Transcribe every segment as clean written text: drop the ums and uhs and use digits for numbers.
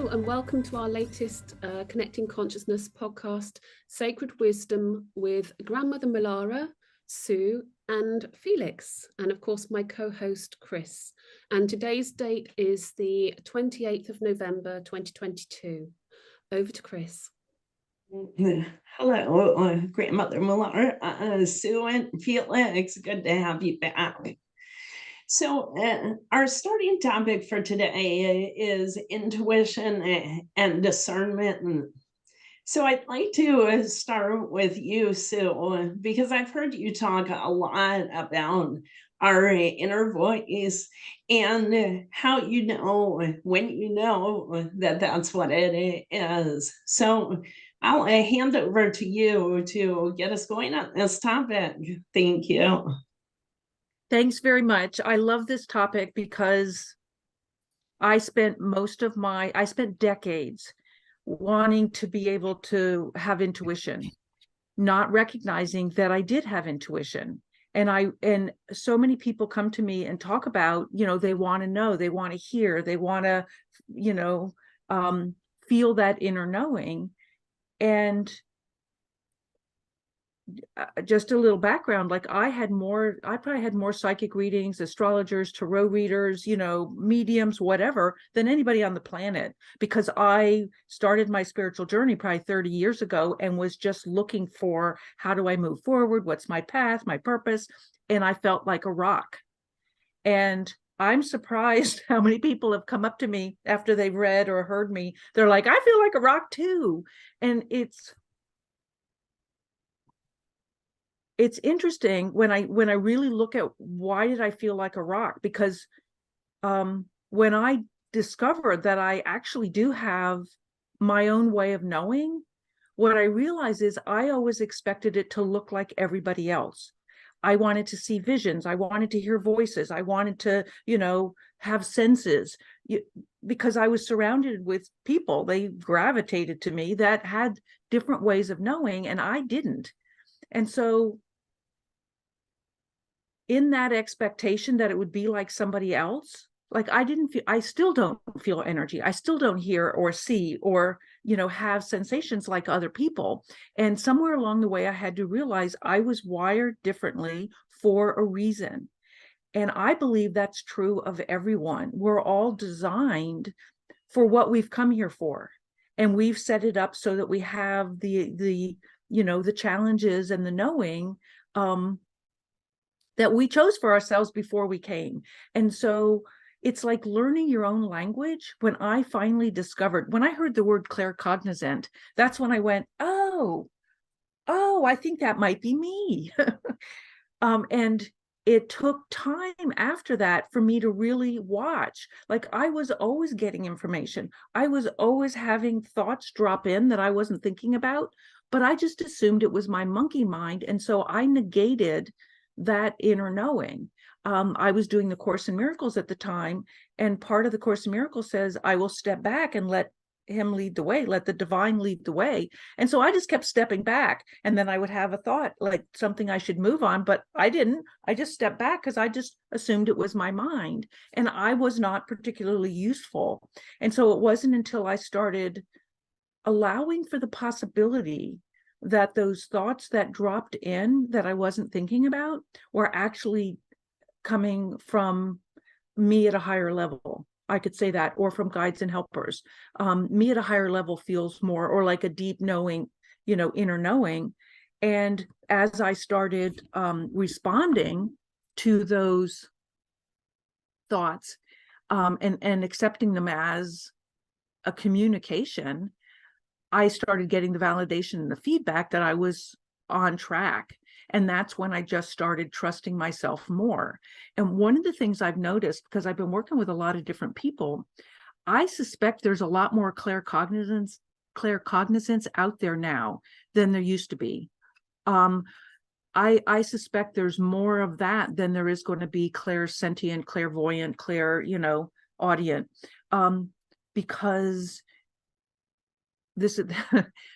Hello and welcome to our latest Connecting Consciousness podcast, Sacred Wisdom with Grandmother Mulara, Sue and Felix, and of course my co-host Chris. And today's date is the 28th of November 2022. Over to Chris. Hello, Grandmother Mulara, Sue and Felix, good to have you back. So our starting topic for today is intuition and discernment. And so I'd like to start with you, Sue, because I've heard you talk a lot about our inner voice and how you know when you know that that's what it is. So I'll hand over to you to get us going on this topic. Thank you. Thanks very much. I love this topic because I spent decades wanting to be able to have intuition, not recognizing that I did have intuition. And so many people come to me and talk about, they want to know, they want to hear, they want to, feel that inner knowing. And just a little background, like I probably had more psychic readings, astrologers, tarot readers, mediums, whatever, than anybody on the planet, because I started my spiritual journey probably 30 years ago and was just looking for, how do I move forward? What's my path, my purpose? And I felt like a rock. And I'm surprised how many people have come up to me after they've read or heard me. They're like, I feel like a rock too. And it's interesting when I really look at why did I feel like a rock, because when I discovered that I actually do have my own way of knowing, what I realize is I always expected it to look like everybody else. I wanted to see visions. I wanted to hear voices. I wanted to, have senses, because I was surrounded with people. They gravitated to me that had different ways of knowing, and I didn't. And so in that expectation that it would be like somebody else, like I still don't feel energy. I still don't hear or see or, have sensations like other people. And somewhere along the way, I had to realize I was wired differently for a reason. And I believe that's true of everyone. We're all designed for what we've come here for. And we've set it up so that we have the challenges and the knowing that we chose for ourselves before we came. And so it's like learning your own language. When I finally discovered, when I heard the word claircognizant, that's when I went, oh, I think that might be me. And it took time after that for me to really watch. Like I was always getting information. I was always having thoughts drop in that I wasn't thinking about, but I just assumed it was my monkey mind. And so I negated that inner knowing. I was doing the Course in Miracles at the time, and part of the Course in Miracles says, I will step back and let him lead the way, let the divine lead the way. And so I just kept stepping back, and then I would have a thought, like something I should move on, but I didn't. I just stepped back because I just assumed it was my mind, and I was not particularly useful. And so it wasn't until I started allowing for the possibility that those thoughts that dropped in that I wasn't thinking about were actually coming from me at a higher level. I could say that, or from guides and helpers. Me at a higher level feels more, or like a deep knowing, inner knowing. And as I started responding to those thoughts and accepting them as a communication, I started getting the validation and the feedback that I was on track. And that's when I just started trusting myself more. And one of the things I've noticed, because I've been working with a lot of different people, I suspect there's a lot more claircognizance out there now than there used to be. I suspect there's more of that than there is going to be clairsentient, clairvoyant, audient, because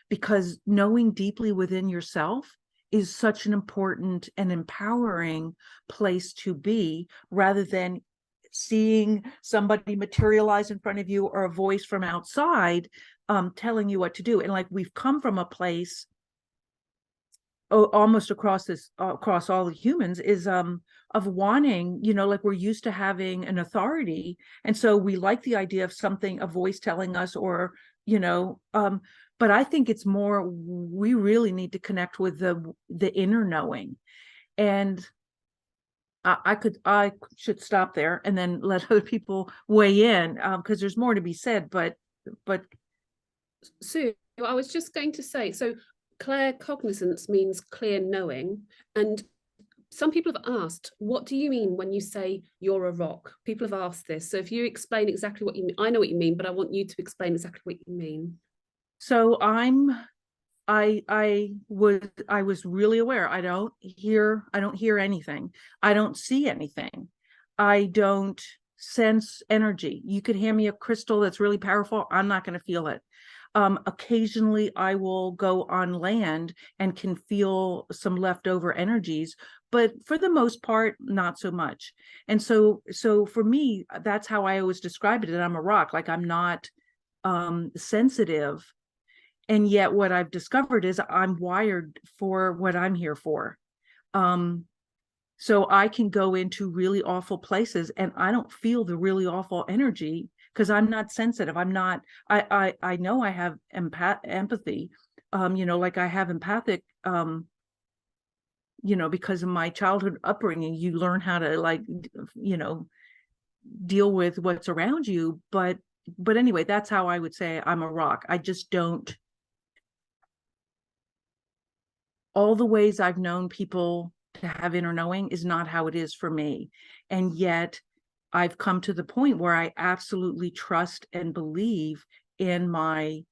because knowing deeply within yourself is such an important and empowering place to be, rather than seeing somebody materialize in front of you, or a voice from outside telling you what to do. And like, we've come from a place, almost across all the humans, is of wanting, like, we're used to having an authority, and so we like the idea of something, a voice telling us, or but I think it's more, we really need to connect with the inner knowing. And I should stop there and then let other people weigh in, because there's more to be said. But Sue, I was just going to say, so claircognizance means clear knowing, and some people have asked, what do you mean when you say you're a rock? People have asked this. So if you explain exactly what you mean, I know what you mean, but I want you to explain exactly what you mean. So I was really aware. I don't hear anything. I don't see anything. I don't sense energy. You could hand me a crystal that's really powerful, I'm not going to feel it. Occasionally I will go on land and can feel some leftover energies, but for the most part, not so much. And so for me, that's how I always describe it. And I'm a rock, like, I'm not sensitive. And yet what I've discovered is I'm wired for what I'm here for. So I can go into really awful places and I don't feel the really awful energy, because I'm not sensitive. I'm not, I know I have empathy, like I have empathic, because of my childhood upbringing. You learn how to, like, deal with what's around you. But anyway, that's how I would say I'm a rock. I just don't, all the ways I've known people to have inner knowing is not how it is for me. And yet I've come to the point where I absolutely trust and believe in my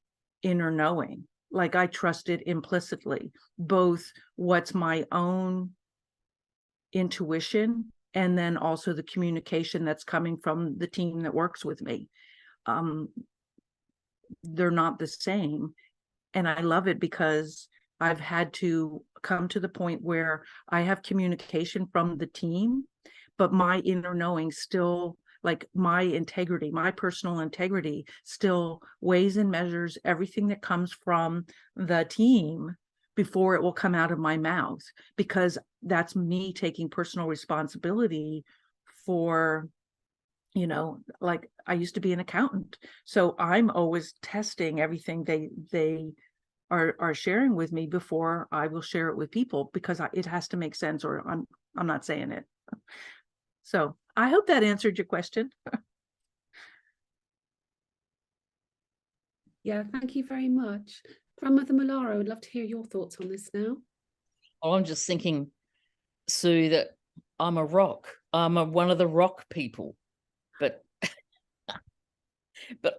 inner knowing. Like, I trust it implicitly, both what's my own intuition and then also the communication that's coming from the team that works with me. They're not the same. And I love it because I've had to come to the point where I have communication from the team, but my inner knowing still, like, my integrity, my personal integrity still weighs and measures everything that comes from the team before it will come out of my mouth, because that's me taking personal responsibility for, like, I used to be an accountant, so I'm always testing everything they are sharing with me before I will share it with people, because it has to make sense, or I'm not saying it. So I hope that answered your question. Yeah, thank you very much. Grandmother Mulara, I would love to hear your thoughts on this now. Oh, I'm just thinking, Sue, that I'm a rock. I'm one of the rock people, but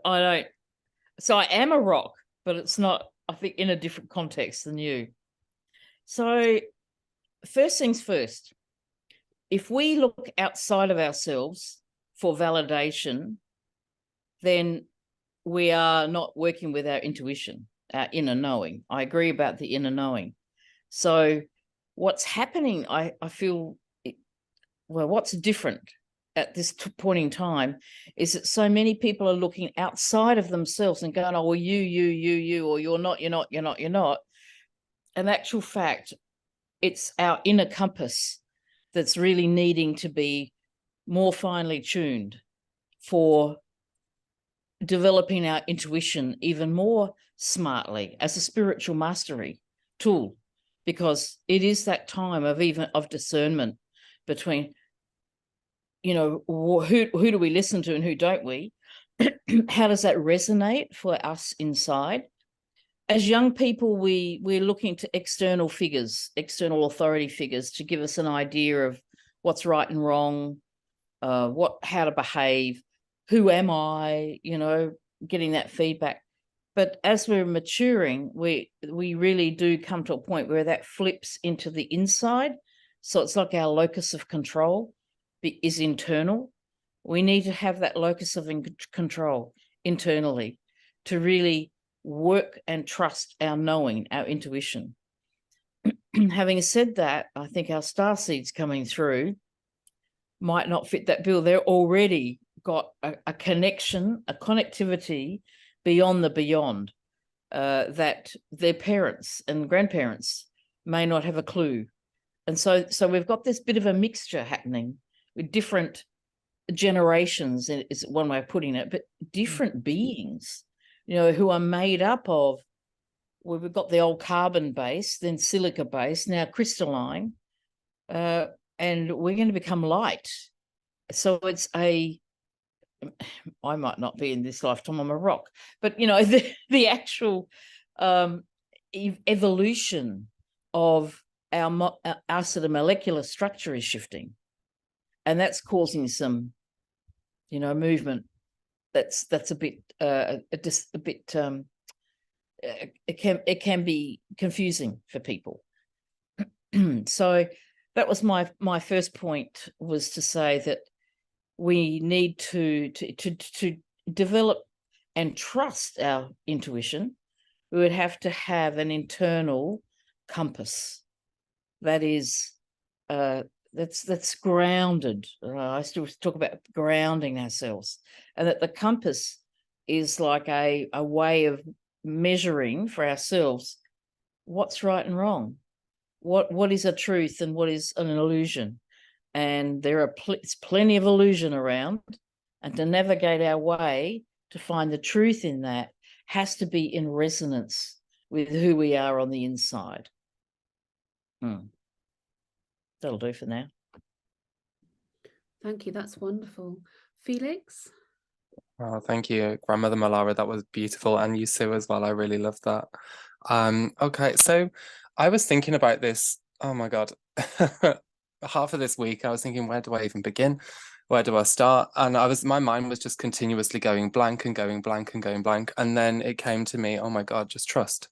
I don't. So I am a rock, but it's not, I think, in a different context than you. So first things first, if we look outside of ourselves for validation, then we are not working with our intuition, our inner knowing. I agree about the inner knowing. So what's happening, I feel, what's different at this point in time is that so many people are looking outside of themselves and going, oh, well, you, or you're not. In actual fact, it's our inner compass that's really needing to be more finely tuned for developing our intuition even more smartly as a spiritual mastery tool, because it is that time of discernment between, who do we listen to and who don't we? How does that resonate for us inside? As young people, we're looking to external figures, external authority figures, to give us an idea of what's right and wrong, how to behave, who am I, getting that feedback. But as we're maturing, we really do come to a point where that flips into the inside. So it's like our locus of control is internal. We need to have that locus of control internally to really work and trust our knowing, our intuition. Having said that, I think our starseed's coming through. might not fit that bill. They're already got a connection, a connectivity beyond the beyond, that their parents and grandparents may not have a clue. And so we've got this bit of a mixture happening with different generations, is one way of putting it, but different beings, who are made up of, well, we've got the old carbon base, then silica base, now crystalline, and we're going to become light. So it's I might not be in this lifetime, I'm a rock, but the actual evolution of our sort of molecular structure is shifting, and that's causing some movement that's a bit just a bit it can be confusing for people. So that was my first point, was to say that we need to develop and trust our intuition. We would have to have an internal compass that is that's grounded. I still talk about grounding ourselves, and that the compass is like a way of measuring for ourselves what's right and wrong, what is a truth and what is an illusion. And there are plenty of illusion around, and to navigate our way to find the truth in that has to be in resonance with who we are on the inside. That'll do for now. Thank you. That's wonderful. Felix? Oh, thank you, Grandmother Mulara. That was beautiful. And you, Sue, as well. I really love that. Okay, so I was thinking about this. Oh my God. Half of this week, I was thinking, where do I even begin? Where do I start? And my mind was just continuously going blank and going blank and going blank. And then it came to me, oh my God, just trust.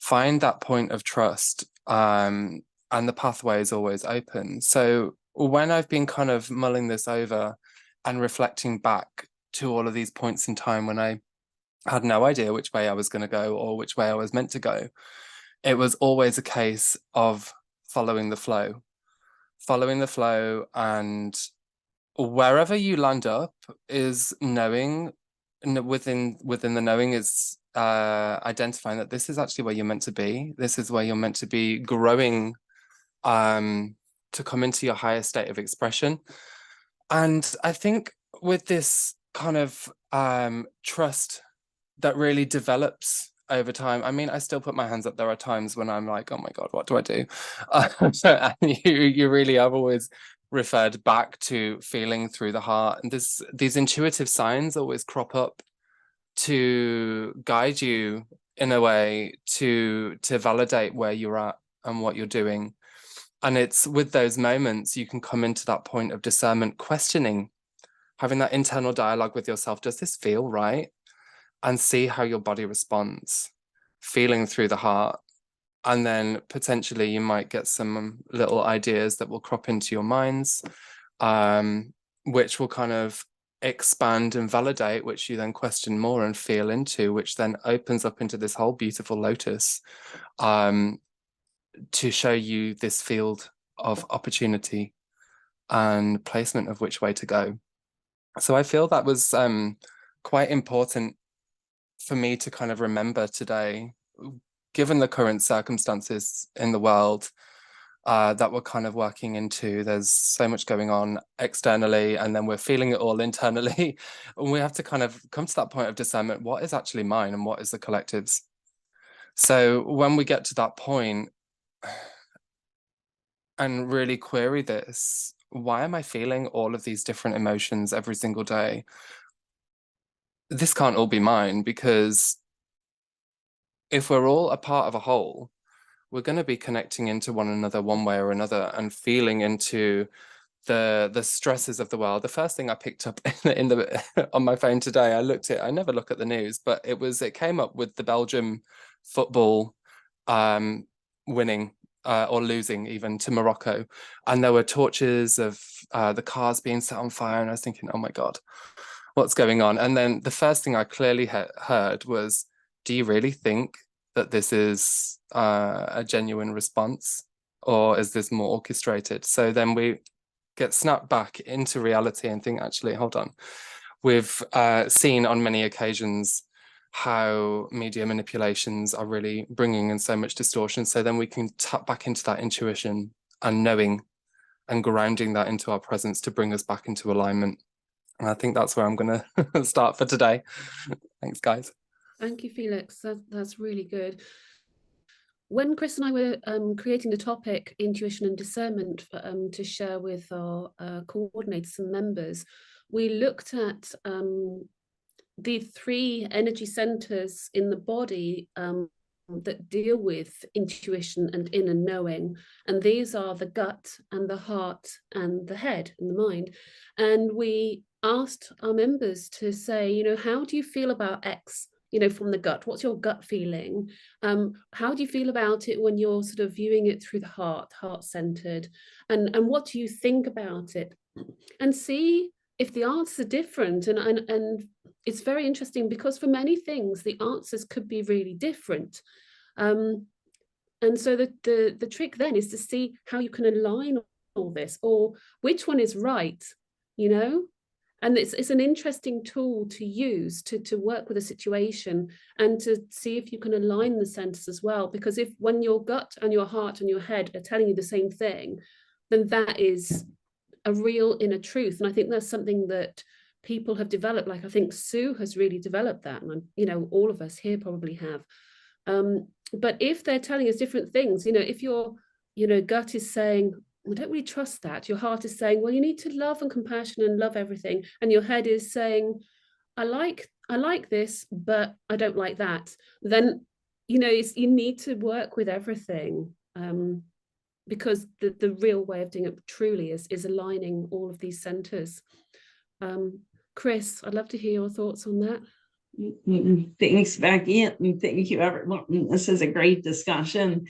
Find that point of trust. And the pathway is always open. So when I've been kind of mulling this over and reflecting back to all of these points in time when I had no idea which way I was going to go or which way I was meant to go, it was always a case of following the flow. And wherever you land up is knowing, within the knowing is identifying that this is actually where you're meant to be. This is where you're meant to be growing, to come into your higher state of expression. And I think with this kind of trust that really develops over time. I mean, I still put my hands up. There are times when I'm like, oh my God, what do I do? And you really have always referred back to feeling through the heart. And these intuitive signs always crop up to guide you in a way to validate where you're at and what you're doing. And it's with those moments you can come into that point of discernment, questioning, having that internal dialogue with yourself. Does this feel right? And see how your body responds, feeling through the heart. And then potentially you might get some little ideas that will crop into your minds, which will kind of expand and validate, which you then question more and feel into, which then opens up into this whole beautiful lotus, to show you this field of opportunity and placement of which way to go. So I feel that was quite important for me to kind of remember today, given the current circumstances in the world that we're kind of working into. There's so much going on externally, and then we're feeling it all internally. And we have to kind of come to that point of discernment. What is actually mine and what is the collective's? So when we get to that point and really query this, why am I feeling all of these different emotions every single day? This can't all be mine, because if we're all a part of a whole, we're going to be connecting into one another one way or another and feeling into the stresses of the world. The first thing I picked up in the on my phone today, I never look at the news, but it came up with the Belgium football winning or losing even to Morocco, and there were torches of the cars being set on fire, and I was thinking, oh my God, what's going on? And then the first thing I clearly heard was, do you really think that this is a genuine response, or is this more orchestrated? So then we get snapped back into reality and think, actually, hold on. We've seen on many occasions how media manipulations are really bringing in so much distortion. So then we can tap back into that intuition and knowing and grounding that into our presence to bring us back into alignment. And I think that's where I'm going to start for today. Thanks, guys. Thank you, Felix. That's really good. When Chris and I were creating the topic, intuition and discernment, to share with our coordinators and members, we looked at the 3 energy centers in the body that deal with intuition and inner knowing. And these are the gut and the heart and the head and the mind. And we asked our members to say, you know, how do you feel about X? You know, from the gut, what's your gut feeling? How do you feel about it when you're sort of viewing it through the heart-centered? And what do you think about it? And see if the answers are different. And it's very interesting because for many things, the answers could be really different. And so the trick then is to see how you can align all this, or which one is right, you know? And it's an interesting tool to use to work with a situation and to see if you can align the centers as well. Because if when your gut and your heart and your head are telling you the same thing, then that is a real inner truth. And I think that's something that people have developed. Like I think Sue has really developed that. And, you know, all of us here probably have. But if they're telling us different things, you know, if your, you know, gut is saying, I don't really trust that. Your heart is saying, well, you need to love and compassion and love everything. And your head is saying, I like this, but I don't like that. Then, you know, you need to work with everything, because the real way of doing it truly is aligning all of these centers. Chris, I'd love to hear your thoughts on that. Thanks, Becky, and thank you, everyone. This is a great discussion.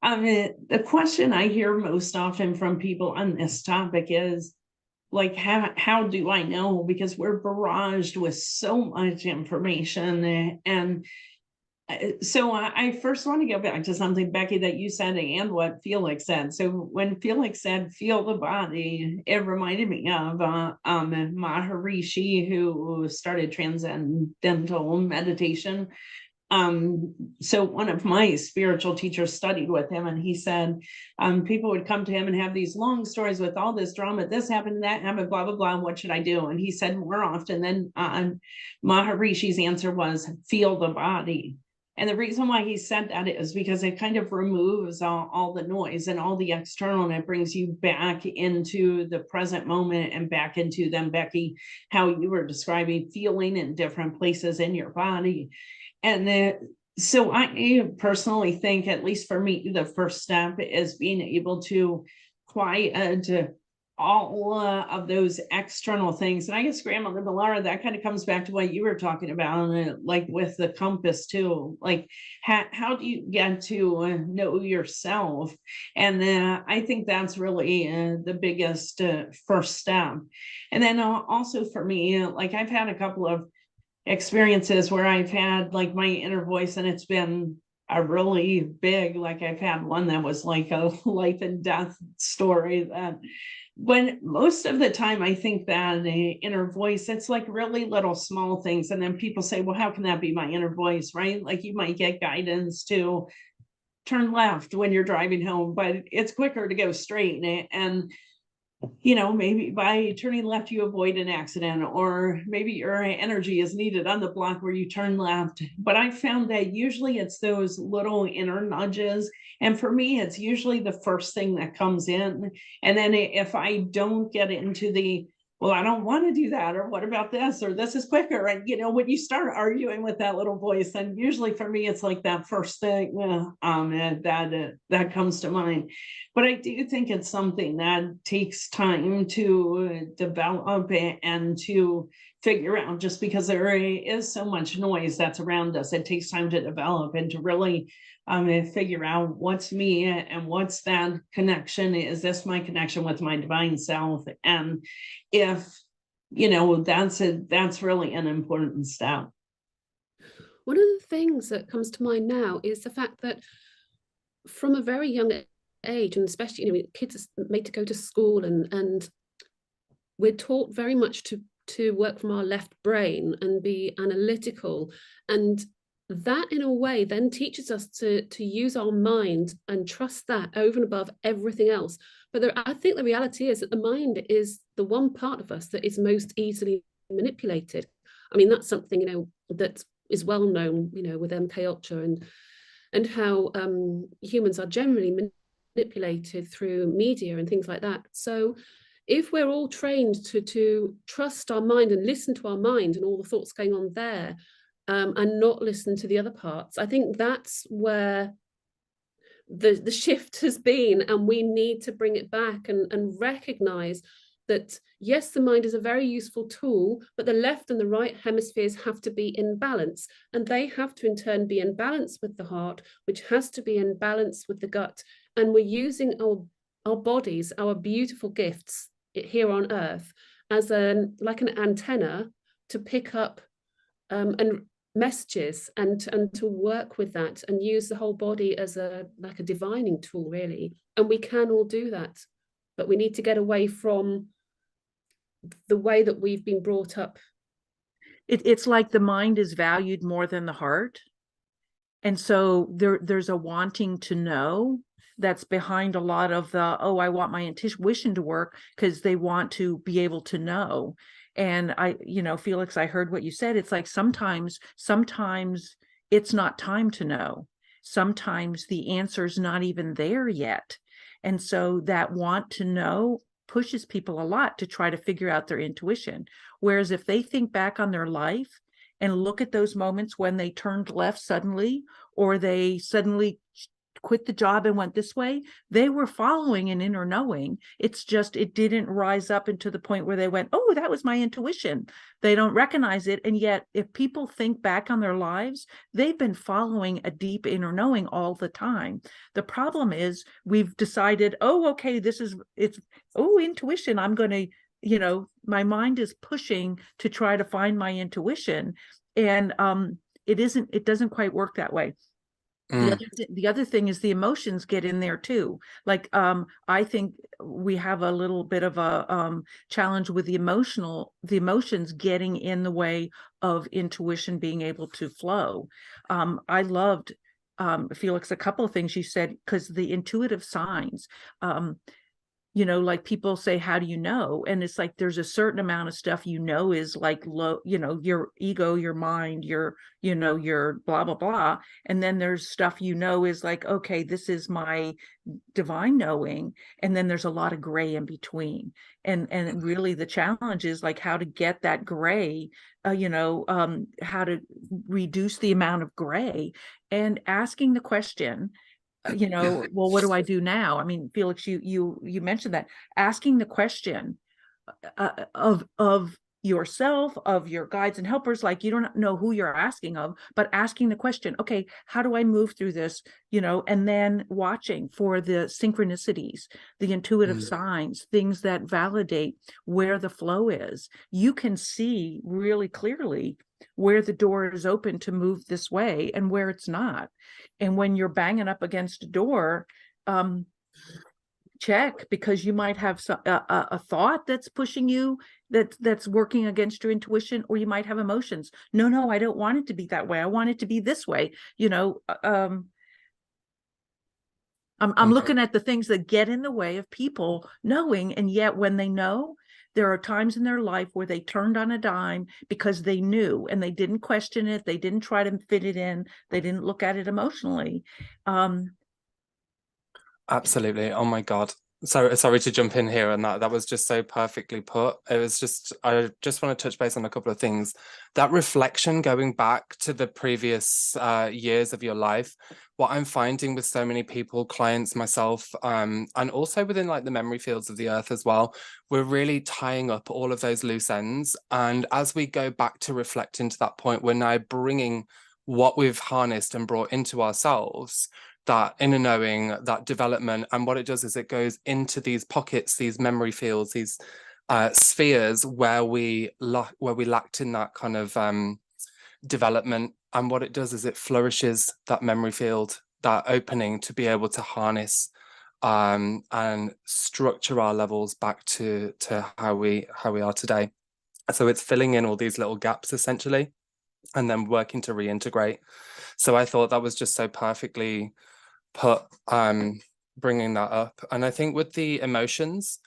The question I hear most often from people on this topic is, like, how do I know? Because we're barraged with so much information. And so I first want to go back to something, Becky, that you said and what Felix said. So when Felix said, feel the body, it reminded me of Maharishi, who started transcendental meditation. So one of my spiritual teachers studied with him, and he said people would come to him and have these long stories with all this drama, this happened, that happened, blah, blah, blah, what should I do? And he said more often than Maharishi's answer was, feel the body. And the reason why he said that is because it kind of removes all the noise and all the external, and it brings you back into the present moment and back into them, Becky, how you were describing feeling in different places in your body. And so I personally think, at least for me, the first step is being able to quiet all of those external things. And I guess, Grandmother Mulara, that kind of comes back to what you were talking about, like with the compass too. Like, how do you get to know yourself? And I think that's really the biggest first step. And then also for me, like, I've had a couple of experiences where I've had like my inner voice, and it's been a really big, like I've had one that was like a life and death story, that when most of the time I think that inner voice, it's like really little small things. And then people say, well, how can that be my inner voice, right? Like you might get guidance to turn left when you're driving home, but it's quicker to go straight. And you know, maybe by turning left, you avoid an accident, or maybe your energy is needed on the block where you turn left. But I found that usually it's those little inner nudges. And for me, it's usually the first thing that comes in. And then if I don't get into the, well, I don't want to do that, or what about this, or this is quicker. And, you know, when you start arguing with that little voice, then usually for me, it's like that first thing that comes to mind. But I do think it's something that takes time to develop and to figure out, just because there is so much noise that's around us. It takes time to develop and to really figure out what's me and what's that connection. Is this my connection with my divine self? And if, you know, that's really an important step. One of the things that comes to mind now is the fact that from a very young age, and especially, you know, kids are made to go to school and we're taught very much to work from our left brain and be analytical, and that in a way then teaches us to use our mind and trust that over and above everything else. But I think the reality is that the mind is the one part of us that is most easily manipulated. I mean, that's something, you know, that is well known, you know, with MK Ultra and how humans are generally manipulated through media and things like that. So if we're all trained to trust our mind and listen to our mind and all the thoughts going on there, and not listen to the other parts, I think that's where the shift has been, and we need to bring it back and recognize that, yes, the mind is a very useful tool, but the left and the right hemispheres have to be in balance, and they have to in turn be in balance with the heart, which has to be in balance with the gut. And we're using our bodies, our beautiful gifts here on earth, as like an antenna to pick up and messages and to work with that and use the whole body as like a divining tool, really. And we can all do that, but we need to get away from the way that we've been brought up. It's like the mind is valued more than the heart, and so there's a wanting to know that's behind a lot of the, I want my intuition to work, because they want to be able to know. And Felix, I heard what you said. It's like sometimes it's not time to know. Sometimes the answer's not even there yet. And so that want to know pushes people a lot to try to figure out their intuition. Whereas if they think back on their life and look at those moments when they turned left suddenly, or they suddenly quit the job and went this way, they were following an inner knowing. It's just, it didn't rise up into the point where they went, oh, that was my intuition. They don't recognize it. And yet, if people think back on their lives, they've been following a deep inner knowing all the time. The problem is we've decided, okay, intuition. I'm going to, my mind is pushing to try to find my intuition. And it doesn't quite work that way. The other thing is the emotions get in there too. Like, I think we have a little bit of a challenge with the emotions getting in the way of intuition being able to flow. I loved, Felix, a couple of things you said, because the intuitive signs, like people say, how do you know? And it's like, there's a certain amount of stuff, is like low, your ego, your mind, your blah, blah, blah. And then there's stuff, is like, okay, this is my divine knowing. And then there's a lot of gray in between. And really the challenge is like how to get that gray, how to reduce the amount of gray, and asking the question, well, what do I do now? I mean, Felix, you mentioned that, asking the question of yourself, of your guides and helpers, like you don't know who you're asking of, but asking the question, okay, how do I move through this? And then watching for the synchronicities, the intuitive signs, things that validate where the flow is. You can see really clearly where the door is open to move this way and where it's not. And when you're banging up against a door, check, because you might have a thought that's pushing you, that's working against your intuition, or you might have emotions. No, I don't want it to be that way. I want it to be this way. I'm looking at the things that get in the way of people knowing, and yet when they know, there are times in their life where they turned on a dime because they knew, and they didn't question it. They didn't try to fit it in. They didn't look at it emotionally. Absolutely. Oh my God. Sorry to jump in here, and that was just so perfectly put. It was just, I just want to touch base on a couple of things. That reflection, going back to the previous years of your life, what I'm finding with so many people, clients, myself, and also within like the memory fields of the earth as well, we're really tying up all of those loose ends. And as we go back to reflecting to that point, we're now bringing what we've harnessed and brought into ourselves, that inner knowing, that development. And what it does is it goes into these pockets, these memory fields, these spheres where we lacked in that kind of development. And what it does is it flourishes that memory field, that opening to be able to harness and structure our levels back to how we are today. So it's filling in all these little gaps essentially, and then working to reintegrate. So I thought that was just so perfectly put, bringing that up. And I think with the emotions,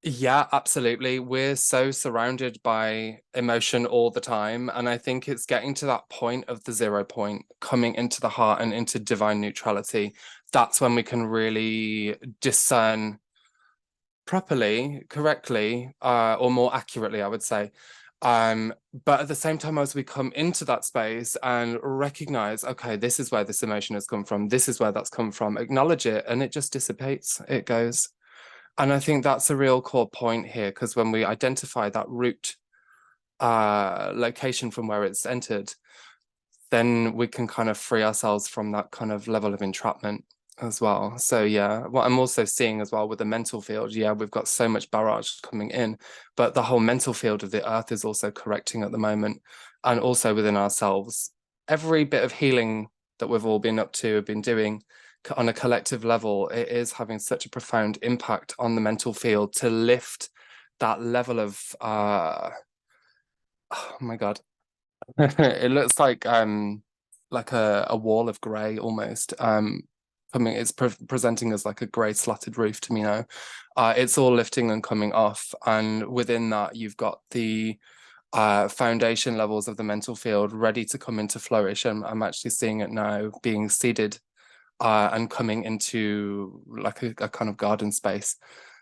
yeah, absolutely. We're so surrounded by emotion all the time. And I think it's getting to that point of the 0 point, coming into the heart and into divine neutrality. That's when we can really discern properly, correctly, or more accurately, I would say. But at the same time, as we come into that space and recognize, okay, this is where this emotion has come from, this is where that's come from, acknowledge it, and it just dissipates, it goes. And I think that's a real core point here, because when we identify that root location from where it's entered, then we can kind of free ourselves from that kind of level of entrapment as well. So yeah, what I'm also seeing as well with the mental field, yeah, we've got so much barrage coming in, but the whole mental field of the earth is also correcting at the moment, and also within ourselves. Every bit of healing that we've all been up to, been doing on a collective level, it is having such a profound impact on the mental field to lift that level of oh my god, it looks like a wall of gray almost, coming, it's presenting as like a grey slatted roof to me now. It's all lifting and coming off, and within that you've got the foundation levels of the mental field ready to come into flourish, and I'm actually seeing it now being seeded and coming into like a kind of garden space,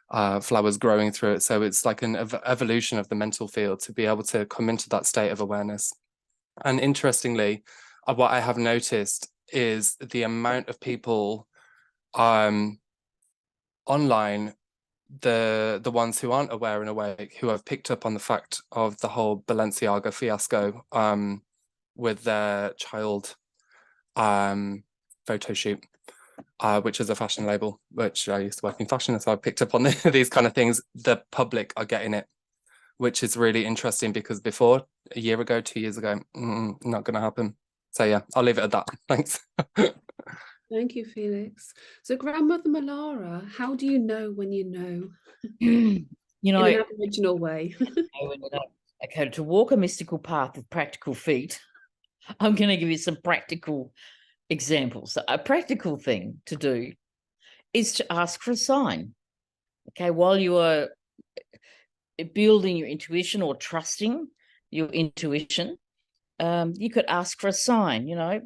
flowers growing through it. So it's like an evolution of the mental field to be able to come into that state of awareness. And interestingly, what I have noticed is the amount of people online, the ones who aren't aware and awake, who have picked up on the fact of the whole Balenciaga fiasco with their child photo shoot, which is a fashion label, which I used to work in fashion, so I picked up on these kind of things. The public are getting it, which is really interesting, because before, a year ago, 2 years ago, not going to happen. So yeah, I'll leave it at that. Thanks. Thank you, Felix. So Grandmother Mulara, how do you know when you know? You know, In an Aboriginal way. Okay, to walk a mystical path with practical feet, I'm going to give you some practical examples. A practical thing to do is to ask for a sign. Okay, while you are building your intuition or trusting your intuition, you could ask for a sign. You know,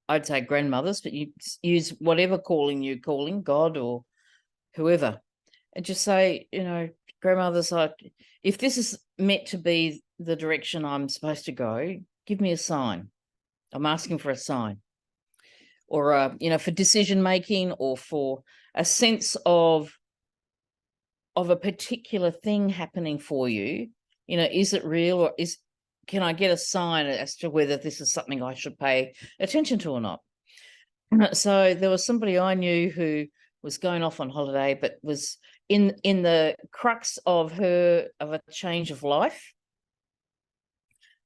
I'd say grandmothers, but you use whatever calling you're calling, God or whoever, and just say, you know, grandmothers, if this is meant to be the direction I'm supposed to go, give me a sign. I'm asking for a sign. Or, you know, for decision making, or for a sense of a particular thing happening for you. You know, is it real, or can I get a sign as to whether this is something I should pay attention to or not? So there was somebody I knew who was going off on holiday, but was in the crux of a change of life.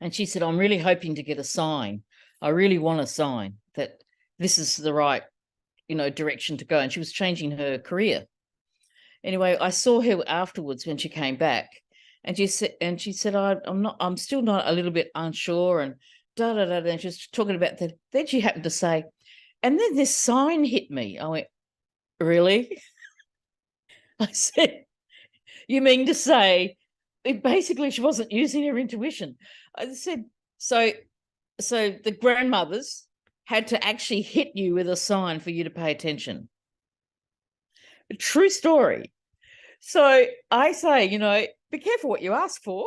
And she said, I'm really hoping to get a sign. I really want a sign that this is the right, you know, direction to go. And she was changing her career. Anyway, I saw her afterwards when she came back, and she said, I'm still not, a little bit unsure, and and she was talking about that. Then she happened to say, and then this sign hit me. I went, really? I said, you mean to say, basically she wasn't using her intuition. I said, so the grandmothers had to actually hit you with a sign for you to pay attention. A true story. So I say, you know, be careful what you ask for.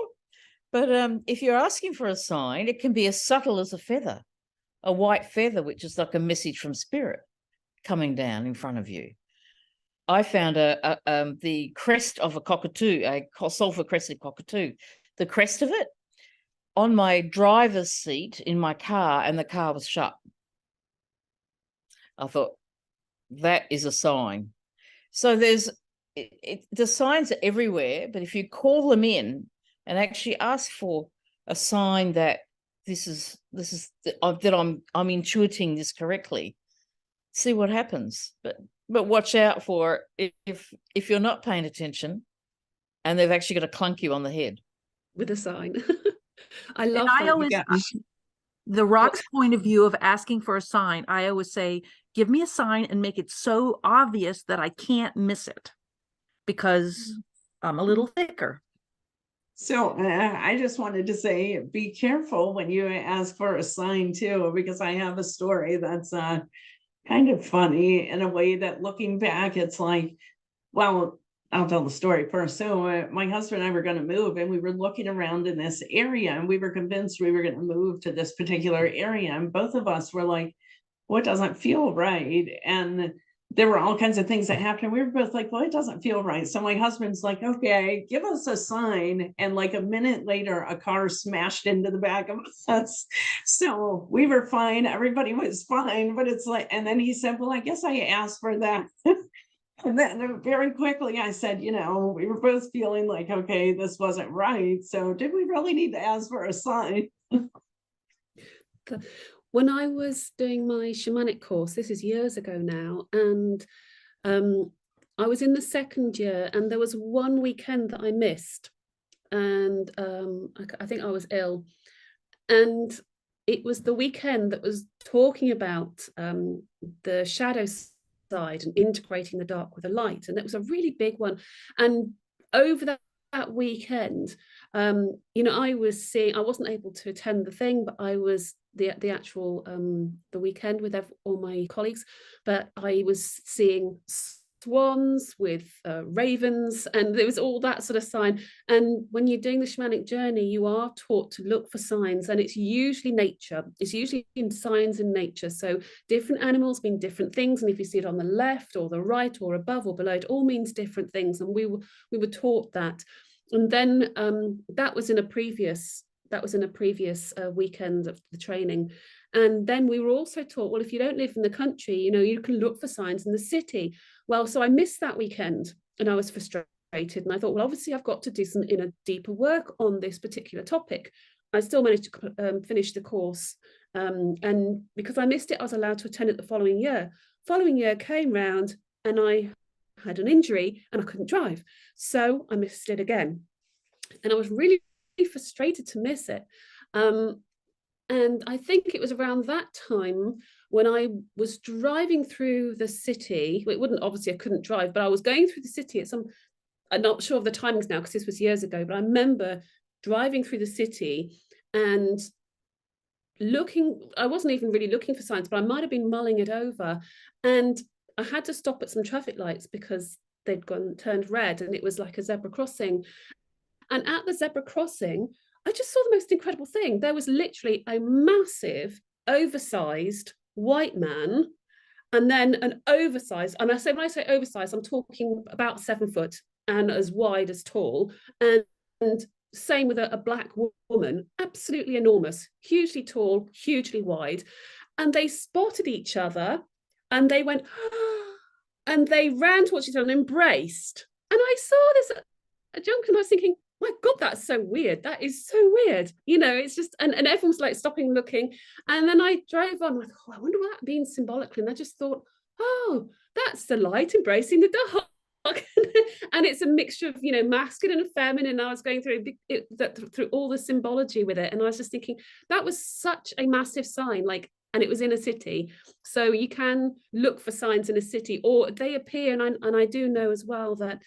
But if you're asking for a sign, it can be as subtle as a feather, a white feather, which is like a message from spirit coming down in front of you. I found the crest of a cockatoo, a sulfur-crested cockatoo, the crest of it on my driver's seat in my car, and the car was shut. I thought, that is a sign. So the signs are everywhere, but if you call them in and actually ask for a sign that that I'm intuiting this correctly, see what happens. But watch out for if you're not paying attention and they've actually got to clunk you on the head with a sign. I love and I that. always, the rock's point of view of asking for a sign, I always say, give me a sign and make it so obvious that I can't miss it, because I'm a little thicker. So I just wanted to say, be careful when you ask for a sign too, because I have a story that's kind of funny in a way that, looking back, it's like, well, I'll tell the story first. So my husband and I were going to move, and we were looking around in this area, and we were convinced we were going to move to this particular area. And both of us were like, well, it doesn't feel right. And there were all kinds of things that happened. We were both like, well, it doesn't feel right. So my husband's like, okay, give us a sign. And like a minute later, a car smashed into the back of us. So we were fine. Everybody was fine. But it's like, and then he said, well, I guess I asked for that. And then very quickly I said, we were both feeling like, okay, this wasn't right. So did we really need to ask for a sign? When I was doing my shamanic course, this is years ago now, and I was in the second year, and there was one weekend that I missed, and I think I was ill, and it was the weekend that was talking about the shadow side and integrating the dark with the light, and it was a really big one. And over that weekend, I was seeing, I wasn't able to attend the thing, but I was the actual the weekend with all my colleagues, but I was seeing swans with ravens, and there was all that sort of sign. And when you're doing the shamanic journey, you are taught to look for signs, and it's usually nature. It's usually in signs in nature. So different animals mean different things, and if you see it on the left or the right or above or below, it all means different things. And we were taught that. And then that was in a previous weekend of the training. And then we were also taught, well, if you don't live in the country, you can look for signs in the city. Well, so I missed that weekend, and I was frustrated, and I thought, well, obviously I've got to do some deeper work on this particular topic. I still managed to finish the course, and because I missed it, I was allowed to attend it the following year. Following year came round, and I had an injury and I couldn't drive, so I missed it again, and I was really frustrated to miss it. And I think it was around that time when I was driving through the city. It wouldn't, obviously I couldn't drive, but I was going through the city at I'm not sure of the timings now because this was years ago, but I remember driving through the city and I wasn't even really looking for signs, but I might have been mulling it over, and I had to stop at some traffic lights because they'd turned red, and it was like a zebra crossing. And at the zebra crossing, I just saw the most incredible thing. There was literally a massive, oversized white man, and then an oversized, and when I say oversized, I'm talking about 7 foot and as wide as tall, and same with a black woman, absolutely enormous, hugely tall, hugely wide. And they spotted each other, and they went, and they ran towards each other and embraced. And I saw this at Junction, and I was thinking, my God, that's so weird. That is so weird. It's just, and everyone's like stopping, looking. And then I drove on. I thought, I wonder what that means symbolically. And I just thought, oh, that's the light embracing the dark. And it's a mixture of, masculine and feminine. And I was going through all the symbology with it. And I was just thinking, that was such a massive sign, and it was in a city. So you can look for signs in a city, or they appear. And I do know as well that,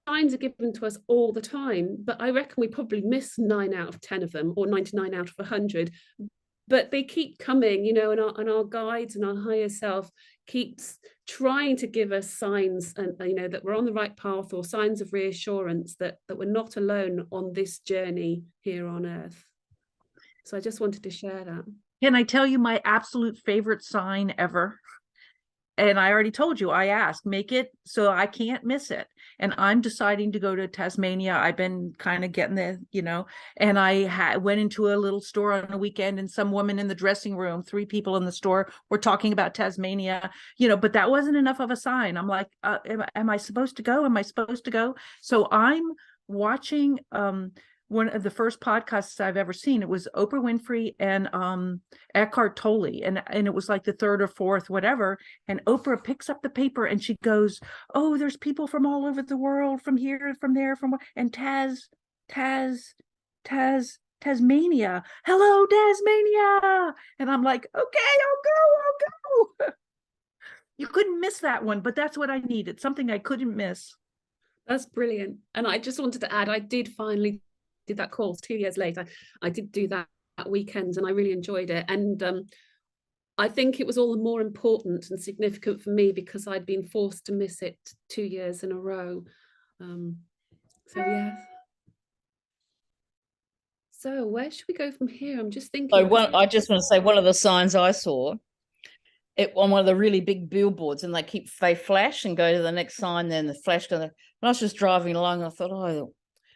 signs are given to us all the time, but I reckon we probably miss 9 out of 10 of them, or 99 out of 100. But they keep coming, and our guides and our higher self keeps trying to give us signs, and that we're on the right path, or signs of reassurance that we're not alone on this journey here on earth. So I just wanted to share that. Can I tell you my absolute favorite sign ever? And I already told you, I asked, make it so I can't miss it. And I'm deciding to go to Tasmania. I've been kind of getting and I went into a little store on a weekend, and some woman in the dressing room, 3 people in the store were talking about Tasmania, but that wasn't enough of a sign. I'm like, am I supposed to go? Am I supposed to go? So I'm watching one of the first podcasts I've ever seen. It was Oprah Winfrey and Eckhart Tolle, and it was like the third or fourth, whatever. And Oprah picks up the paper and she goes, "Oh, there's people from all over the world, from here, from there, and Tasmania. Hello, Tasmania." And I'm like, okay, I'll go. You couldn't miss that one, but that's what I needed, something I couldn't miss. That's brilliant. And I just wanted to add, I did finally did that course 2 years later. I did do that weekend and I really enjoyed it. And I think it was all the more important and significant for me because I'd been forced to miss it 2 years in a row. So yes. So where should we go from here? I'm just thinking. I just want to say one of the signs I saw on one of the really big billboards, and they flash and go to the next sign, then the flash goes. And I was just driving along, I thought, oh,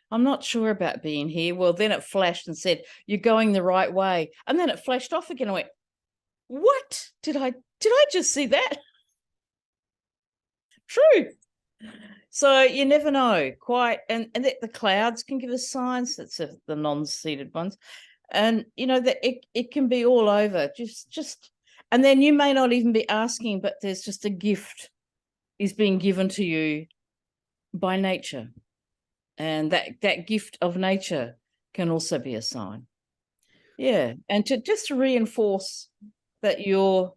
I'm not sure about being here. Well, then it flashed and said, "You're going the right way." And then it flashed off again. I went, what? Did I just see that? True. So you never know quite. And the clouds can give us signs. That's the non-seated ones. And, that it can be all over. Just, and then you may not even be asking, but there's just a gift is being given to you by nature. And that gift of nature can also be a sign. Yeah. And to reinforce that you're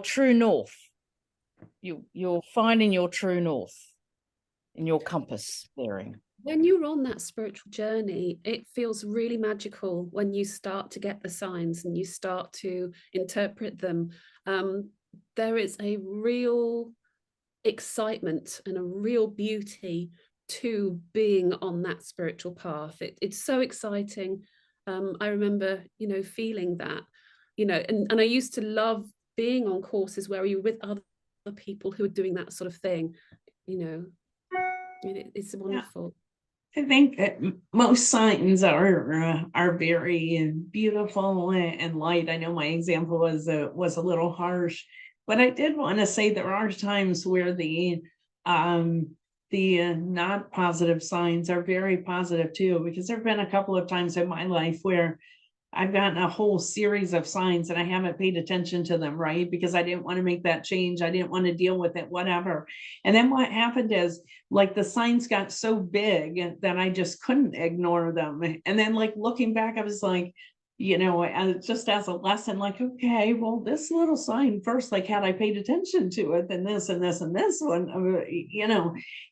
true north. You're finding your true north in your compass bearing. When you're on that spiritual journey, it feels really magical when you start to get the signs and you start to interpret them. There is a real excitement and a real beauty to being on that spiritual path. It's so exciting. I remember, feeling that, and I used to love being on courses where you're with other people who are doing that sort of thing. It's wonderful. I think that most signs are very beautiful and light. I know my example was a little harsh, but I did want to say there are times where the not positive signs are very positive too, because there have been a couple of times in my life where I've gotten a whole series of signs and I haven't paid attention to them, right? Because I didn't want to make that change. I didn't want to deal with it, whatever. And then what happened is the signs got so big that I just couldn't ignore them. And then looking back, I was like, just as a lesson, okay, well, this little sign first, had I paid attention to it, then this and this and this one,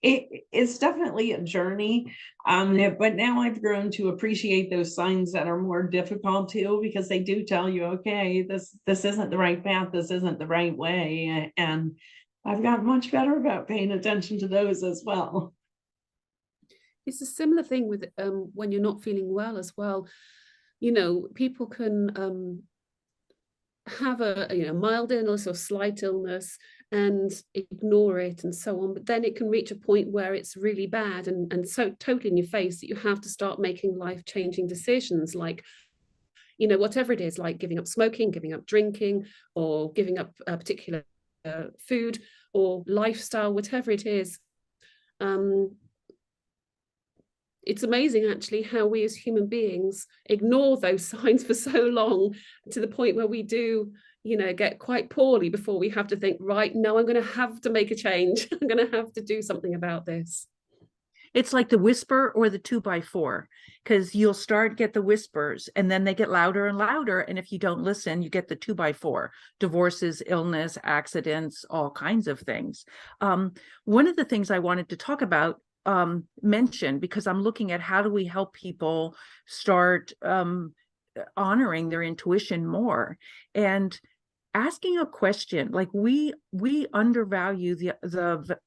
it's definitely a journey. But now I've grown to appreciate those signs that are more difficult too, because they do tell you, okay, this isn't the right path, this isn't the right way. And I've gotten much better about paying attention to those as well. It's a similar thing with when you're not feeling well as well. People can have a mild illness or slight illness and ignore it and so on, but then it can reach a point where it's really bad and so totally in your face that you have to start making life-changing decisions, whatever it is, like giving up smoking, giving up drinking, or giving up a particular food or lifestyle, whatever it is. It's amazing, actually, how we as human beings ignore those signs for so long, to the point where we do, get quite poorly before we have to think, right, no, I'm going to have to make a change. I'm going to have to do something about this. It's like the whisper or the 2x4, because you'll get the whispers and then they get louder and louder. And if you don't listen, you get the 2x4, divorces, illness, accidents, all kinds of things. One of the things I wanted to talk about, mention, because I'm looking at how do we help people start honoring their intuition more, and asking a question. We undervalue the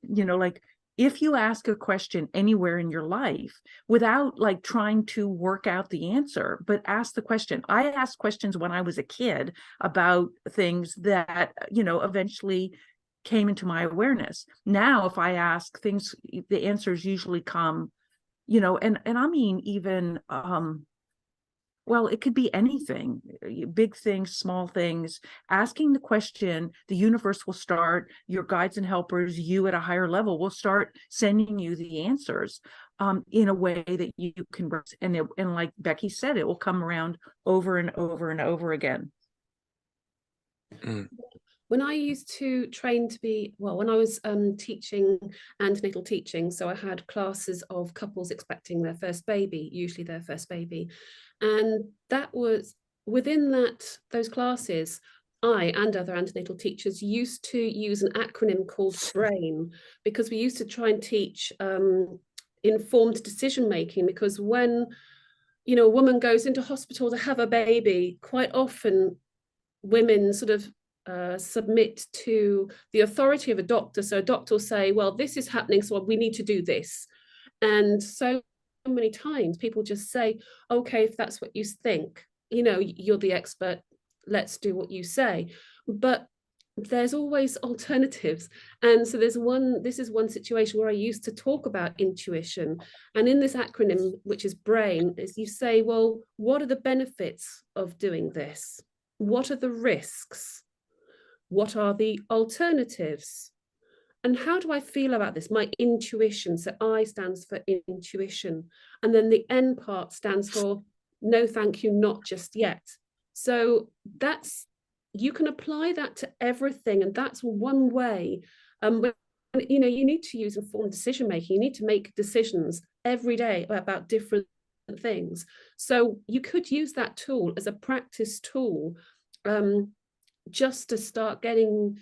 if you ask a question anywhere in your life without trying to work out the answer, but ask the question. I asked questions when I was a kid about things that eventually came into my awareness. Now, if I ask things, the answers usually come, and I mean, even, well, it could be anything, big things, small things. Asking the question, the universe will start, your guides and helpers, you at a higher level will start sending you the answers. in a way that you can, and like Becky said, it will come around over and over and over again. When I used to train to be, well, when I was teaching antenatal teaching, so I had classes of couples expecting their first baby, usually their first baby. And that was within those classes, I and other antenatal teachers used to use an acronym called BRAIN, because we used to try and teach informed decision making, because when, you know, a woman goes into hospital to have a baby, quite often women sort of submit to the authority of a doctor. So a doctor will say, well, this is happening, so we need to do this. And so many times people just say, okay, if that's what you think, you know, you're the expert, let's do what you say. But there's always alternatives. And so this is one situation where I used to talk about intuition. And in this acronym, which is BRAIN, is you say, well, what are the benefits of doing this? What are the risks? What are the alternatives? And how do I feel about this? My intuition. So I stands for intuition. And then the N part stands for no, thank you, not just yet. So you can apply that to everything. And that's one way. You know, you need to use informed decision making. You need to make decisions every day about different things. So you could use that tool as a practice tool, just to start getting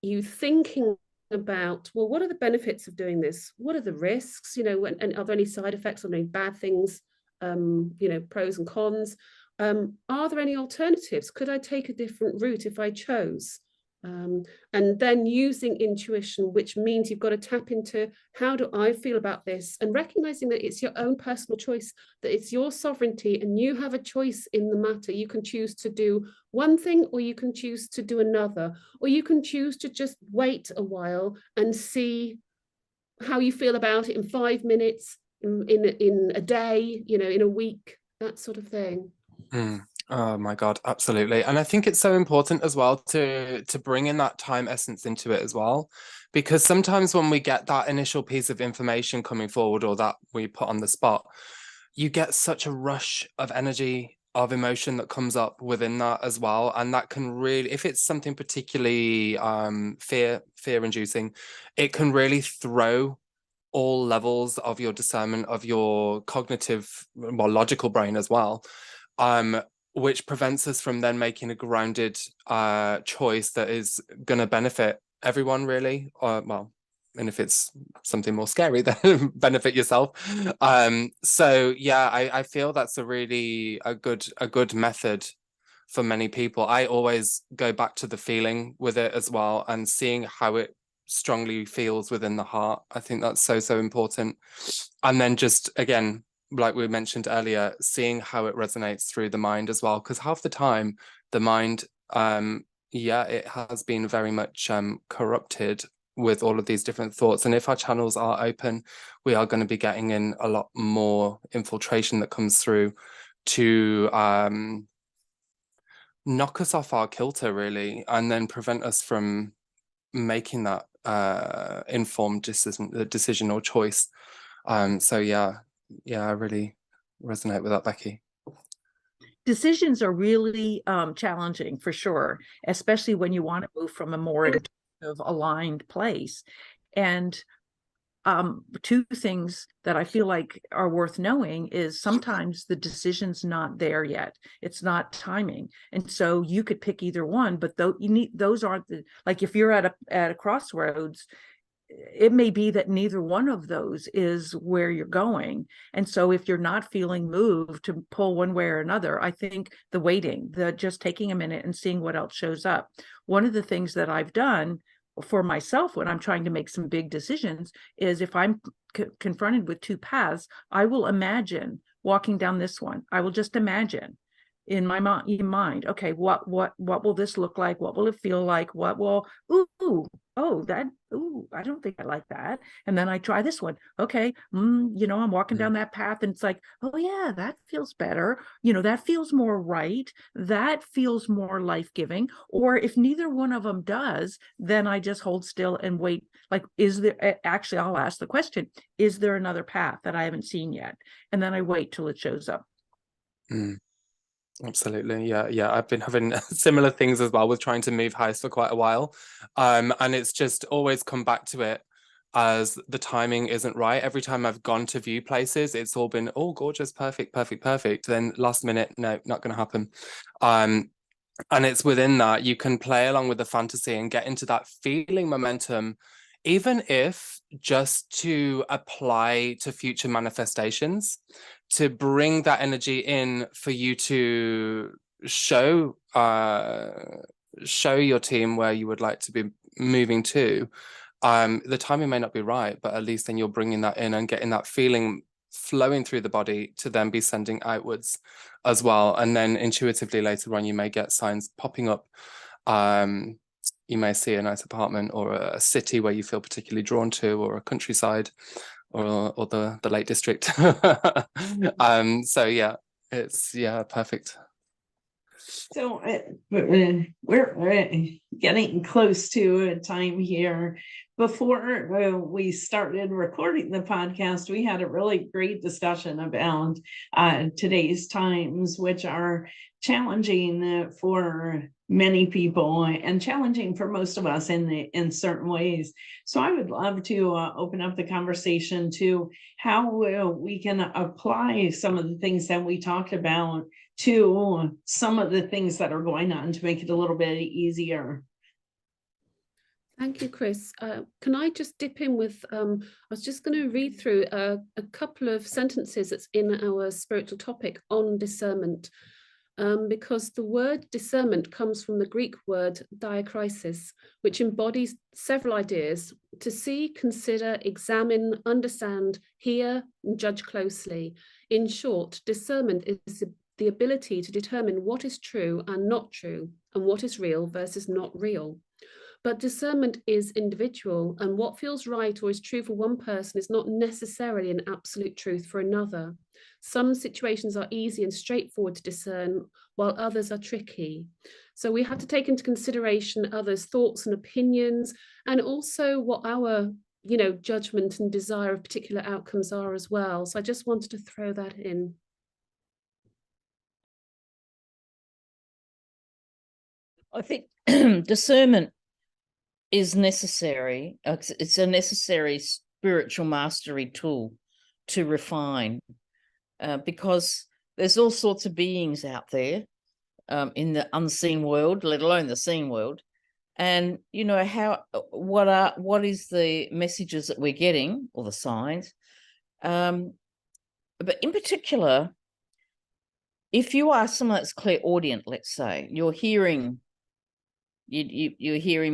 you thinking about, well, what are the benefits of doing this? What are the risks? You know, and are there any side effects, or any bad things? You know, pros and cons. Are there any alternatives? Could I take a different route if I chose? And then using intuition, which means you've got to tap into, how do I feel about this? And recognizing that it's your own personal choice, that it's your sovereignty, and you have a choice in the matter. You can choose to do one thing, or you can choose to do another, or you can choose to just wait a while and see how you feel about it in 5 minutes, in a day, you know, in a week, that sort of thing. Oh my God, absolutely. And I think it's so important as well to bring in that time essence into it as well, because sometimes when we get that initial piece of information coming forward, or that we put on the spot, you get such a rush of energy, of emotion that comes up within that as well. And that can really, if it's something particularly fear inducing, it can really throw all levels of your discernment, of your cognitive, well, logical brain as well, which prevents us from then making a grounded choice that is going to benefit everyone, really. Well, and if it's something more scary, then benefit yourself. So yeah, I feel that's a good method for many people. I always go back to the feeling with it as well, and seeing how it strongly feels within the heart. I think that's so important. And then just, again, like we mentioned earlier, seeing how it resonates through the mind as well, because half the time the mind, it has been very much corrupted with all of these different thoughts. And if our channels are open, we are going to be getting in a lot more infiltration that comes through to knock us off our kilter, really, and then prevent us from making that informed decision or choice. So yeah, I really resonate with that, Becky. Decisions are really challenging, for sure, especially when you want to move from a more aligned place. And two things that I feel like are worth knowing is sometimes the decision's not there yet. It's not timing. And so you could pick either one, but those aren't like, if you're at a crossroads, it may be that neither one of those is where you're going. And so if you're not feeling moved to pull one way or another, I think the waiting, the just taking a minute and seeing what else shows up. One of the things that I've done for myself when I'm trying to make some big decisions is, if I'm confronted with two paths, I will imagine walking down this one. I will just imagine in my mind. Okay, what will this look like? What will it feel like? What will, I don't think I like that. And then I try this one. Okay, I'm walking down that path, and it's like, oh yeah, that feels better. That feels more right. That feels more life-giving. Or if neither one of them does, then I just hold still and wait. Like, actually, I'll ask the question, is there another path that I haven't seen yet? And then I wait till it shows up. Absolutely. Yeah. I've been having similar things as well with trying to move house for quite a while. And it's just always come back to it as the timing isn't right. Every time I've gone to view places, it's all been, oh, gorgeous, perfect. Then last minute, no, not going to happen. And it's within that you can play along with the fantasy and get into that feeling momentum, even if just to apply to future manifestations, to bring that energy in for you to show your team where you would like to be moving to. The timing may not be right, but at least then you're bringing that in and getting that feeling flowing through the body to then be sending outwards as well. And then intuitively later on, you may get signs popping up. You may see a nice apartment or a city where you feel particularly drawn to, or a countryside, or the Lake District. So yeah, it's perfect. So we're getting close to a time here. Before we started recording the podcast, we had a really great discussion about today's times, which are challenging for many people and challenging for most of us in certain ways. So I would love to open up the conversation to how we can apply some of the things that we talked about to some of the things that are going on to make it a little bit easier. Thank you, Chris. Can I just dip in with, I was just going to read through a couple of sentences that's in our spiritual topic on discernment, because the word discernment comes from the Greek word diakrisis, which embodies several ideas: to see, consider, examine, understand, hear, and judge closely. In short, discernment is the ability to determine what is true and not true, and what is real versus not real. But discernment is individual, and what feels right or is true for one person is not necessarily an absolute truth for another. Some situations are easy and straightforward to discern, while others are tricky. So we have to take into consideration others' thoughts and opinions, and also what our judgment and desire of particular outcomes are as well. So I just wanted to throw that in. I think discernment is necessary. It's a necessary spiritual mastery tool to refine, because there's all sorts of beings out there in the unseen world, let alone the seen world. And what is the messages that we're getting, or the signs? But in particular, if you are someone that's clairaudient, let's say you're hearing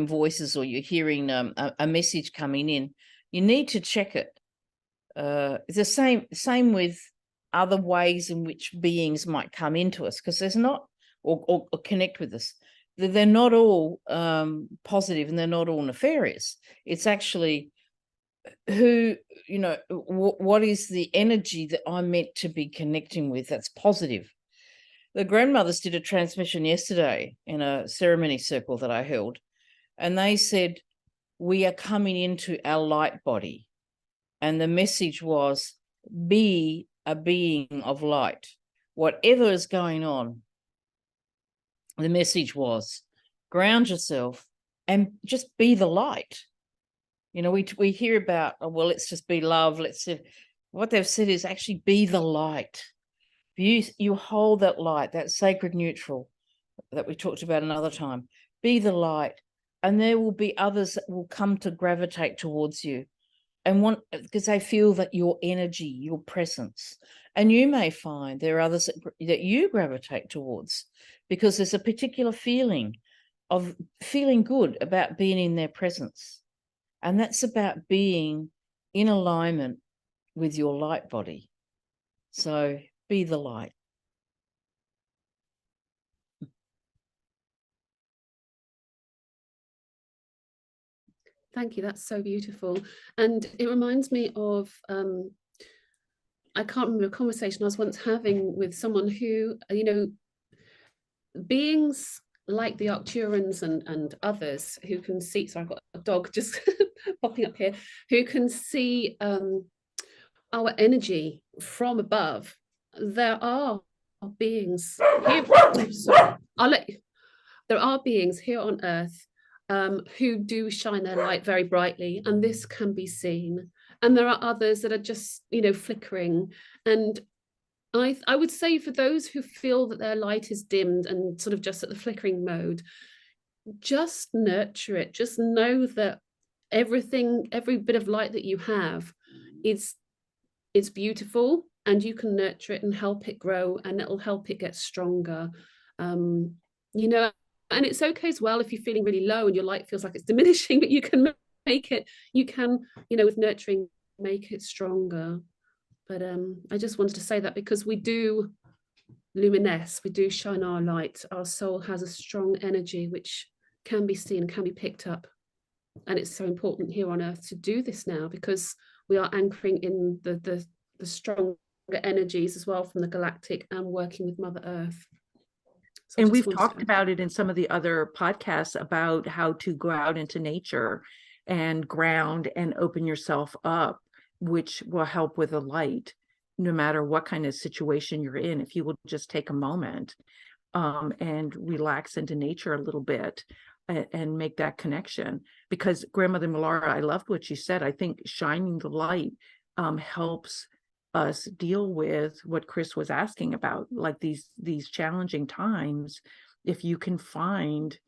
voices, or you're hearing a message coming in, you need to check it. It's the same with other ways in which beings might come into us, because there's not or connect with us. They're not all positive, and they're not all nefarious. It's actually what is the energy that I'm meant to be connecting with that's positive. The grandmothers did a transmission yesterday in a ceremony circle that I held, and they said, we are coming into our light body. And the message was, be a being of light. Whatever is going on, the message was, ground yourself and just be the light. We hear about, let's just be love. What they've said is actually be the light. You hold that light, that sacred neutral that we talked about another time. Be the light, and there will be others that will come to gravitate towards you, and because they feel that your energy, your presence. And you may find there are others that you gravitate towards, because there's a particular feeling of feeling good about being in their presence, and that's about being in alignment with your light body. So be the light. Thank you. That's so beautiful. And it reminds me of, I can't remember a conversation I was once having with someone who, you know, beings like the Arcturans and others who can see, so I've got a dog just popping up here, who can see our energy from above. There are beings here, there are beings here on Earth who do shine their light very brightly, and this can be seen. And there are others that are just, you know, flickering. And I would say for those who feel that their light is dimmed and sort of just at the flickering mode, just nurture it. Just know that everything, every bit of light that you have is beautiful, and you can nurture it and help it grow, and it'll help it get stronger. You know, and it's okay as well if you're feeling really low and your light feels like it's diminishing, but you can make it, you can, you know, with nurturing, make it stronger. But I just wanted to say that because we do luminesce, we do shine our light. Our soul has a strong energy which can be seen, can be picked up. And it's so important here on Earth to do this now, because we are anchoring in the stronger energies as well from the galactic and working with Mother Earth. So and we've talked about it in some of the other podcasts about how to go out into nature and ground and open yourself up, which will help with the light, no matter what kind of situation you're in. If you will just take a moment and relax into nature a little bit and make that connection. Because Grandmother Mulara, I loved what you said. I think shining the light helps us deal with what Chris was asking about, like these challenging times. If you can find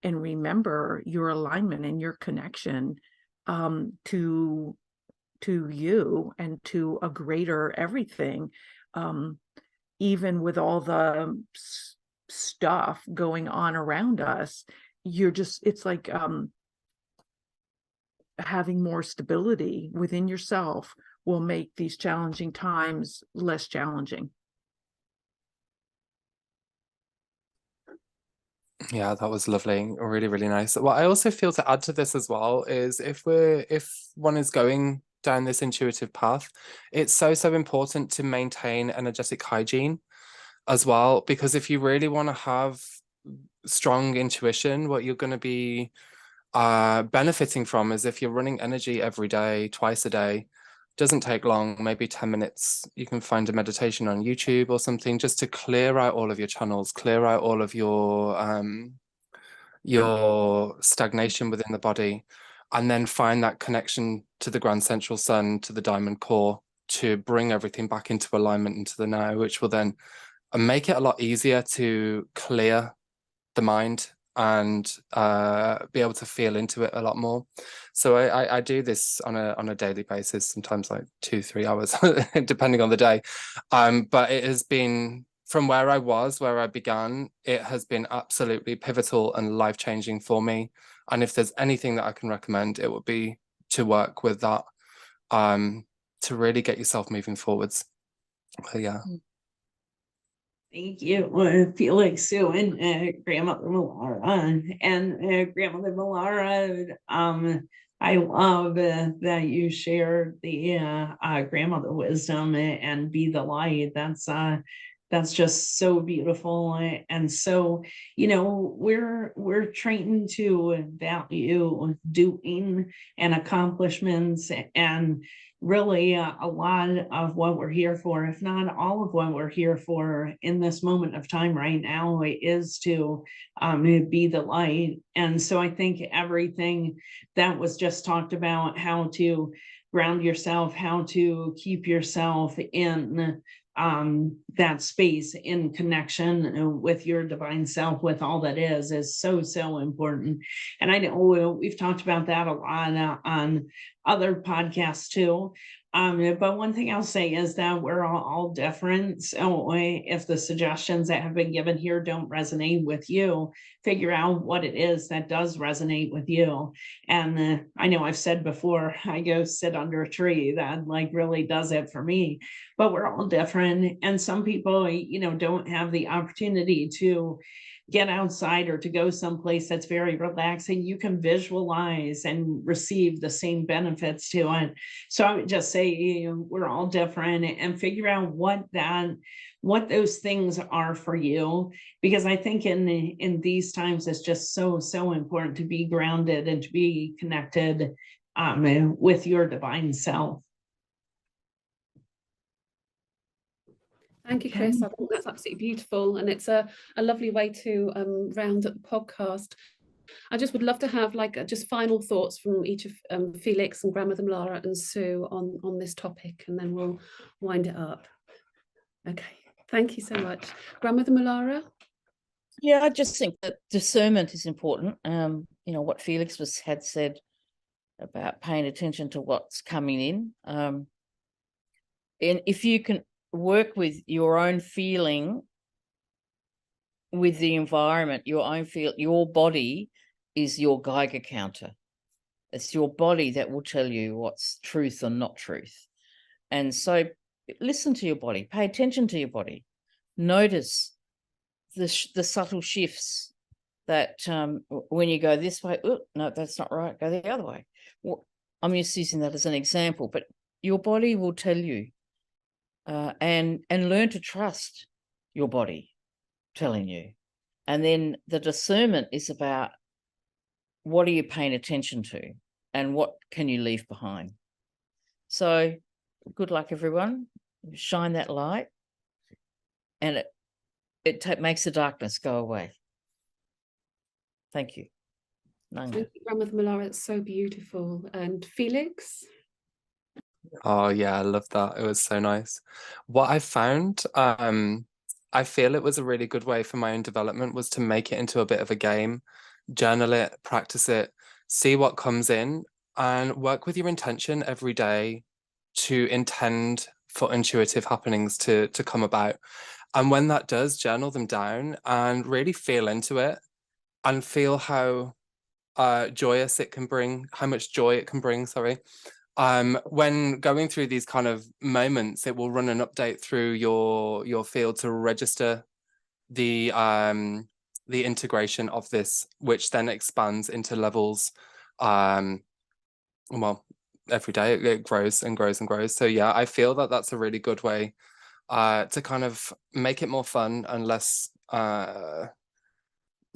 and remember your alignment and your connection to you and to a greater everything, even with all the stuff going on around us, you're just, it's like having more stability within yourself will make these challenging times less challenging. Yeah, that was lovely. Really, really nice. What I also feel to add to this as well is if one is going down this intuitive path, it's so important to maintain energetic hygiene as well, because if you really want to have strong intuition, what you're going to be benefiting from is if you're running energy every day, twice a day. Doesn't take long, maybe 10 minutes. You can find a meditation on YouTube or something just to clear out all of your channels, clear out all of your stagnation within the body, and then find that connection to the grand central sun, to the diamond core, to bring everything back into alignment into the now, which will then make it a lot easier to clear the mind and be able to feel into it a lot more. So I do this on a daily basis, sometimes like 2-3 hours depending on the day, but it has been, from where I began, it has been absolutely pivotal and life-changing for me. And if there's anything that I can recommend, it would be to work with that to really get yourself moving forwards. But yeah. Thank you, Felix, Sue, and Grandmother Mulara. And Grandmother Mulara, I love that you shared the grandmother wisdom and be the light. That's just so beautiful. And so, you know, we're trained to value doing and accomplishments, and really a lot of what we're here for, if not all of what we're here for in this moment of time right now, is to be the light. And so I think everything that was just talked about, how to ground yourself, how to keep yourself in that space in connection with your divine self, with all that is so important. And I know we've talked about that a lot on other podcasts too. But one thing I'll say is that we're all different. So if the suggestions that have been given here don't resonate with you, figure out what it is that does resonate with you. And I know I've said before, I go sit under a tree. That like really does it for me. But we're all different. And some people, you know, don't have the opportunity to get outside or to go someplace that's very relaxing, you can visualize and receive the same benefits to it. So I would just say we're all different, and figure out what those things are for you, because I think in these times it's just so important to be grounded and to be connected with your divine self. Thank you, Chris. I think that's absolutely beautiful, and it's a lovely way to round up the podcast. I just would love to have just final thoughts from each of Felix and Grandmother Mulara and Sue on this topic, and then we'll wind it up. Okay, thank you so much. Grandmother Mulara? Yeah, I just think that discernment is important. What Felix had said about paying attention to what's coming in. And if you can work with your own feeling with the environment, your body is your Geiger counter. It's your body that will tell you what's truth or not truth. And so listen to your body, pay attention to your body, notice the subtle shifts that when you go this way, oh, no, that's not right, go the other way. Well, I'm just using that as an example, but your body will tell you, and learn to trust your body telling you. And then the discernment is about what are you paying attention to and what can you leave behind. So good luck, everyone. Shine that light, and it makes the darkness go away. Thank you. Thank you, Grandmother Mulara. It's so beautiful. And Felix? Oh yeah, I love that. It was so nice. What I found, I feel it was a really good way for my own development was to make it into a bit of a game, journal it, practice it, see what comes in, and work with your intention every day to intend for intuitive happenings to come about. And when that does, journal them down and really feel into it and feel how joyous it can bring, how much joy it can bring, sorry. When going through these kind of moments, it will run an update through your field to register the integration of this, which then expands into levels. Well, every day it grows and grows and grows. So yeah, I feel that that's a really good way to kind of make it more fun and less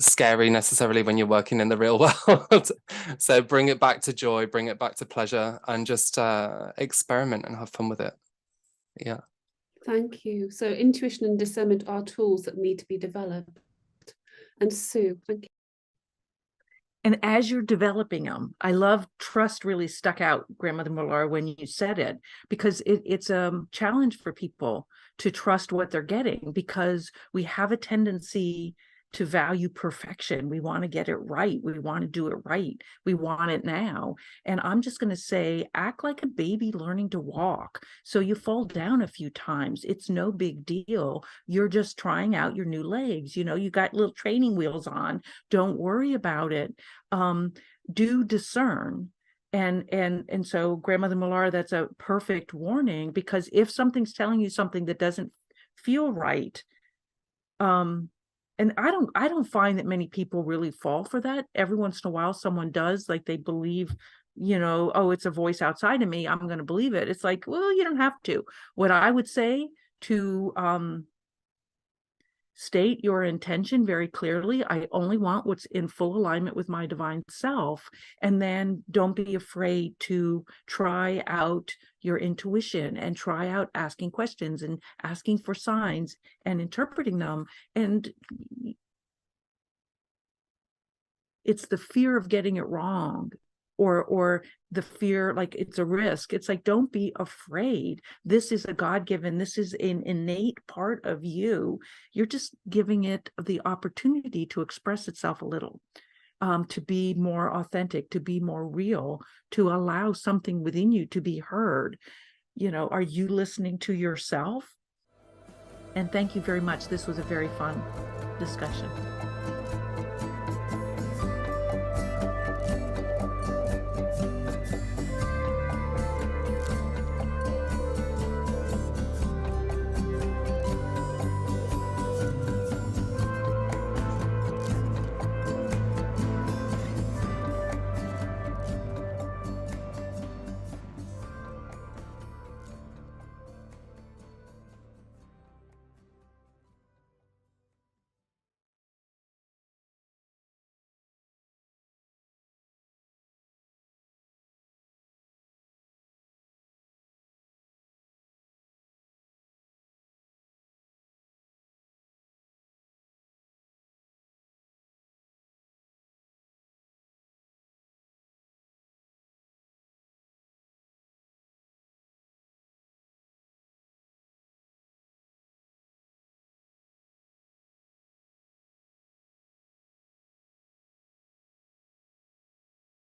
scary necessarily when you're working in the real world. So bring it back to joy, bring it back to pleasure, and just experiment and have fun with it. Yeah. Thank you. So intuition and discernment are tools that need to be developed. And Sue, thank you. And as you're developing them, I love trust really stuck out, Grandmother Mulara, when you said it, because it's a challenge for people to trust what they're getting, because we have a tendency to value perfection. We want to get it right. We want to do it right. We want it now. And I'm just going to say, act like a baby learning to walk. So you fall down a few times. It's no big deal. You're just trying out your new legs. You got little training wheels on. Don't worry about it. Do discern. And so Grandmother Mulara, that's a perfect warning, because if something's telling you something that doesn't feel right, and I don't find that many people really fall for that. Every once in a while, someone does, like they believe, oh, it's a voice outside of me, I'm going to believe it. It's like, well, you don't have to. What I would say to state your intention very clearly. I only want what's in full alignment with my divine self. And then don't be afraid to try out your intuition and try out asking questions and asking for signs and interpreting them. And it's the fear of getting it wrong, or the fear, like it's a risk. It's like, don't be afraid. This is a God-given, this is an innate part of you. You're just giving it the opportunity to express itself a little, to be more authentic, to be more real, to allow something within you to be heard. Are you listening to yourself? And thank you very much. This was a very fun discussion.